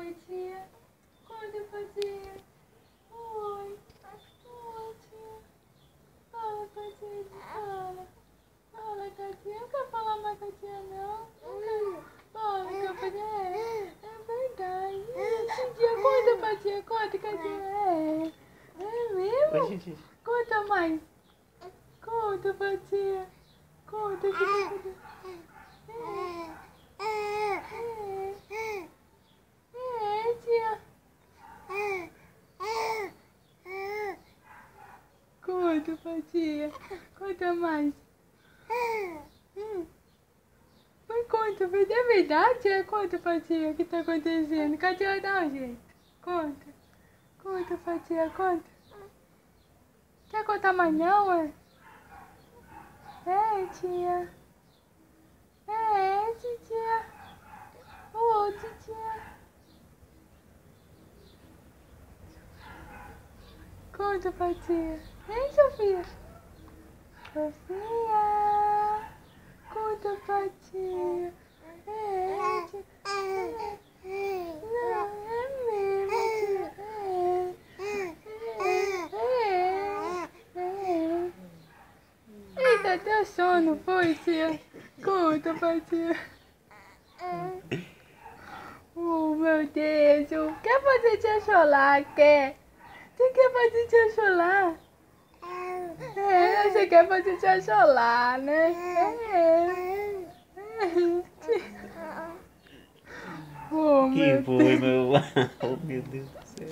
Oi, tia. Conta pra tia. Oi. Oi, tia. Fala com a tia, fala. Fala com a tia. Não quer falar mais com a tia, não? Fala com a tia. É verdade. Tia, conta pra tia. Conta com a tia. É mesmo? Conta mais. Conta pra tia. Conta que tia. Tia. Conta pra tia. Conta mais. Mas conta, é verdade, tia? Conta pra tia o que tá acontecendo. Cadê ela dar um jeito? Conta. Conta pra tia, conta. Quer contar mais não, é? É, tia. É, tia. Ô, tia. Conta pra tia. Hein, Sofia? Sofia. Conta pra tia. É, tia. Não, é mesmo, tia. Eita, deu sono, foi, tia? Conta pra tia. Oh, meu Deus. Quer fazer tia chorar, quer? Você quer fazer tia chorar? É, você quer fazer tia chorar, né? Oh, Que meu foi, Deus. meu? Oh, meu Deus do céu.